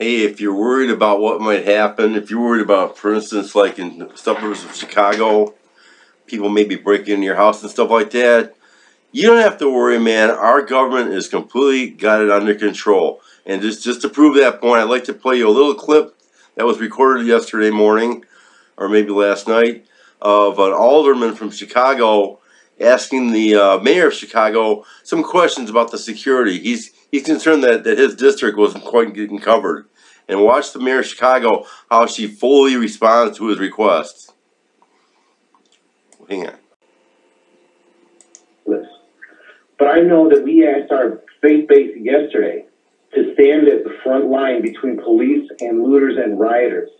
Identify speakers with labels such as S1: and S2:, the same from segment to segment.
S1: hey, if you're worried about what might happen, if you're worried about, for instance, like in suburbs of Chicago, people may be breaking into your house and stuff like that, you don't have to worry, man. Our government is completely got it under control. And just to prove that point, I'd like to play you a little clip that was recorded yesterday morning, or maybe last night, of an alderman from Chicago asking the mayor of Chicago some questions about the security. He's concerned that his district wasn't quite getting covered. And watch the mayor of Chicago, how she fully responds to his requests. Hang on.
S2: But I know that we asked our faith base yesterday to stand at the front line between police and looters and rioters.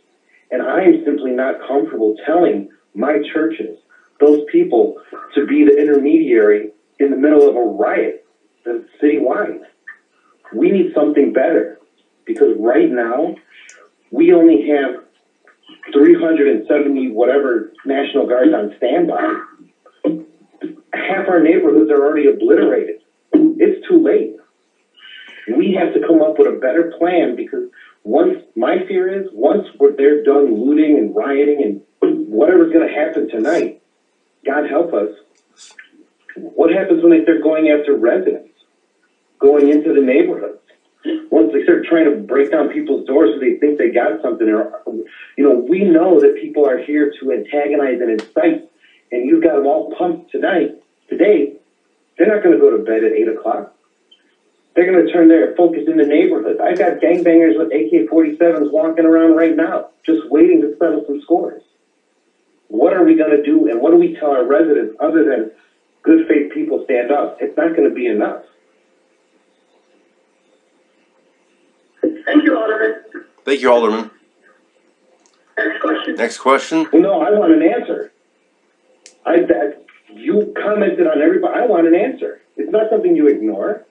S2: And I am simply not comfortable telling my churches, those people, to be the intermediary in the middle of a riot that's citywide. We need something better, because right now we only have 370 whatever National Guards on standby. Half our neighborhoods are already obliterated. It's too late. We have to come up with a better plan, because my fear is once they're done looting and rioting and whatever's going to happen tonight, God help us, what happens when they start going after residents, going into the neighborhoods? Once they start trying to break down people's doors so they think they got something, or, we know that people are here to antagonize and incite, and you've got them all pumped today, they're not going to go to bed at 8 o'clock. They're going to turn their focus in the neighborhood. I've got gangbangers with AK-47s walking around right now, just waiting to settle some scores. What are we going to do, and what do we tell our residents other than good faith people stand up? It's not going to be enough.
S3: Thank you, Alderman.
S1: Thank you, Alderman.
S3: Next question.
S1: Next question?
S2: No, I want an answer. You commented on everybody. I want an answer. It's not something you ignore.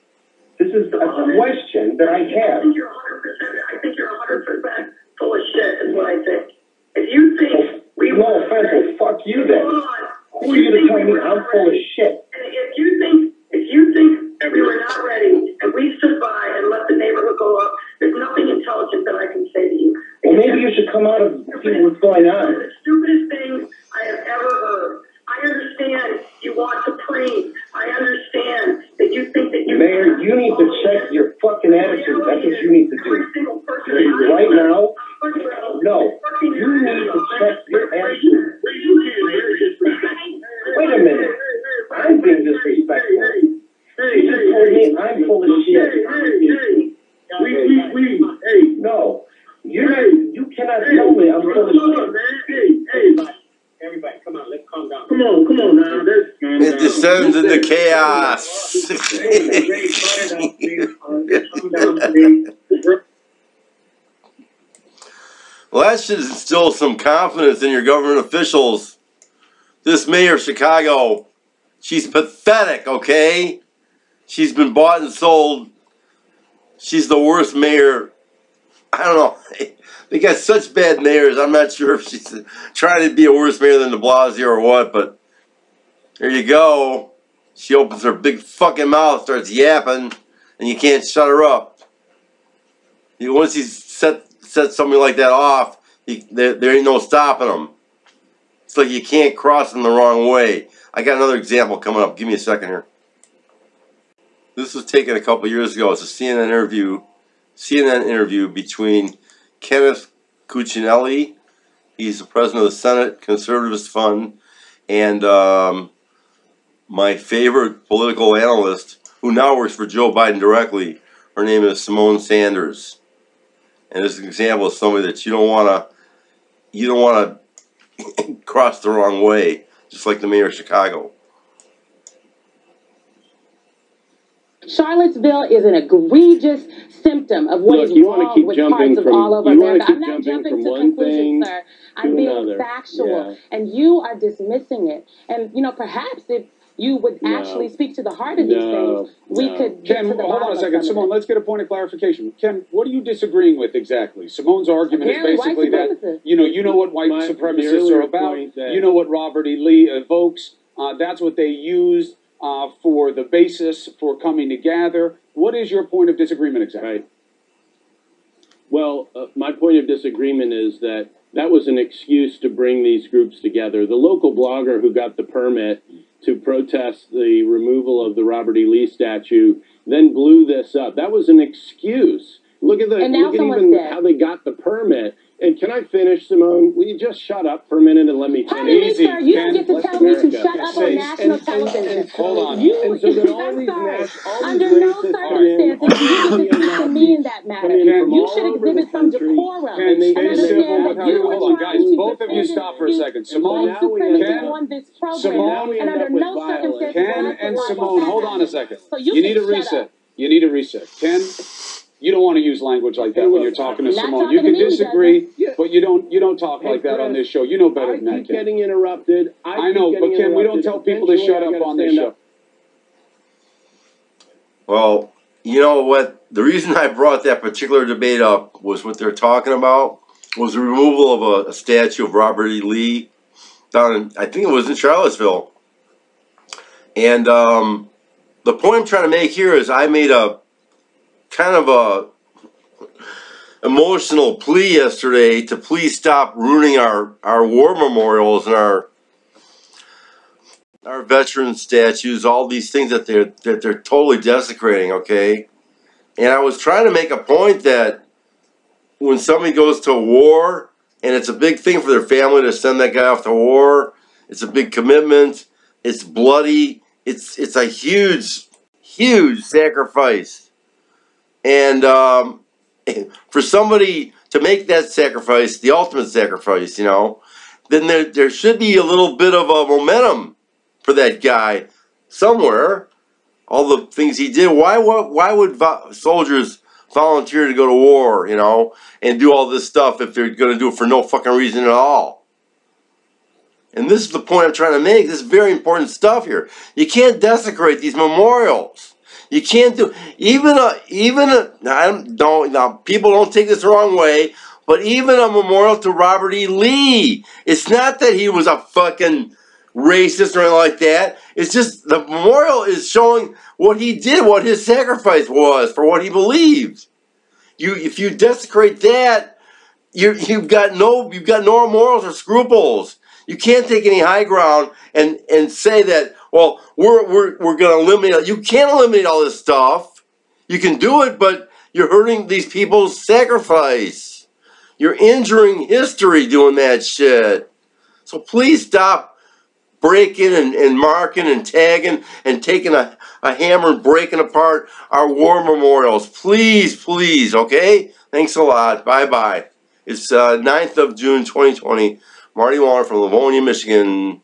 S2: This is a question that I have.
S3: I think you're 100% full of shit, is what I think. If you think
S2: no offense, well, fuck you then. Who are you to tell me I'm full of shit?
S3: If you think we were not ready and we stood by and let the neighborhood go up, there's nothing intelligent that I can say to you.
S2: Well, maybe you should come out and see what's going on.
S3: The stupidest thing I have ever heard. I understand you want supreme. I understand that you think that you...
S2: Mayor, you need to check your fucking attitude. That's what you need to do. Right now, no. You need to check your attitude. Wait a minute. I'm being disrespectful. You just told me I'm full of shit. No. You cannot tell me I'm full of shit.
S4: Everybody, come on, let's calm down. Come on now.
S1: It descends into chaos. Well, that should instill some confidence in your government officials. This mayor of Chicago, she's pathetic, okay? She's been bought and sold. She's the worst mayor. I don't know. They got such bad mayors. I'm not sure if she's trying to be a worse mayor than de Blasio or what, but there you go. She opens her big fucking mouth, starts yapping, and you can't shut her up. Once you set somebody like that off, there ain't no stopping them. It's like you can't cross them the wrong way. I got another example coming up. Give me a second here. This was taken a couple years ago. It's a CNN interview between Kenneth Cuccinelli, he's the president of the Senate Conservativist Fund, and my favorite political analyst, who now works for Joe Biden directly. Her name is Simone Sanders. And this is an example of somebody that you don't want to cross the wrong way, just like the mayor of Chicago.
S5: Charlottesville is an egregious symptom of what is wrong with parts of all over America. I'm not jumping to conclusions, sir. I'm being factual, and you are dismissing it. And, perhaps if you would actually speak to the heart of these things, we could get to the bottom.
S6: Hold on a second, Simone, let's get a point of clarification. Ken, what are you disagreeing with exactly? Simone's argument is basically that, you know what white supremacists are about, you know what Robert E. Lee evokes, that's what they used for the basis for coming together. What is your point of disagreement exactly?
S7: Well, my point of disagreement is that that was an excuse to bring these groups together. The local blogger who got the permit to protest the removal of the Robert E. Lee statue then blew this up. That was an excuse. Look at even how they got the permit. And can I finish, Simone? Will you just shut up for a minute and let me finish?
S5: Easy, sir. You don't get to tell me to shut up on national television.
S7: Hold on.
S5: And so then all these under no circumstances do you get to speak to me in that matter. You should exhibit some decorum.
S6: And hold on, guys. Both of you stop for a second. Simone, Ken and Simone, hold on a second. You need a reset. You need a reset. Ken, you don't want to use language like that when you're talking to Simone. You can disagree, but you don't talk like that on this show. You know better than that, Ken.
S7: I keep getting interrupted.
S6: I know, but Ken, we don't tell people to shut up on this show.
S1: Well, you know what? The reason I brought that particular debate up was what they're talking about was the removal of a statue of Robert E. Lee down in, I think it was in Charlottesville. And the point I'm trying to make here is I made a kind of a emotional plea yesterday to please stop ruining our war memorials and our veteran statues, all these things that they're totally desecrating, okay? And I was trying to make a point that when somebody goes to war, and it's a big thing for their family to send that guy off to war, it's a big commitment, it's bloody, it's a huge, huge sacrifice. And for somebody to make that sacrifice, the ultimate sacrifice, you know, then there should be a little bit of a momentum for that guy somewhere. All the things he did. Why would soldiers volunteer to go to war, you know, and do all this stuff if they're going to do it for no fucking reason at all? And this is the point I'm trying to make. This is very important stuff here. You can't desecrate these memorials. You can't do now people don't take this the wrong way, but even a memorial to Robert E. Lee, it's not that he was a fucking racist or anything like that. It's just the memorial is showing what he did, what his sacrifice was for what he believed. If you desecrate that, you've got no morals or scruples. You can't take any high ground and say that, well, we're going to eliminate. You can't eliminate all this stuff. You can do it, but you're hurting these people's sacrifice. You're injuring history doing that shit. So please stop breaking and marking and tagging and taking a hammer and breaking apart our war memorials. Please, please, okay? Thanks a lot. Bye-bye. It's 9th of June, 2020. Marty Waller from Livonia, Michigan.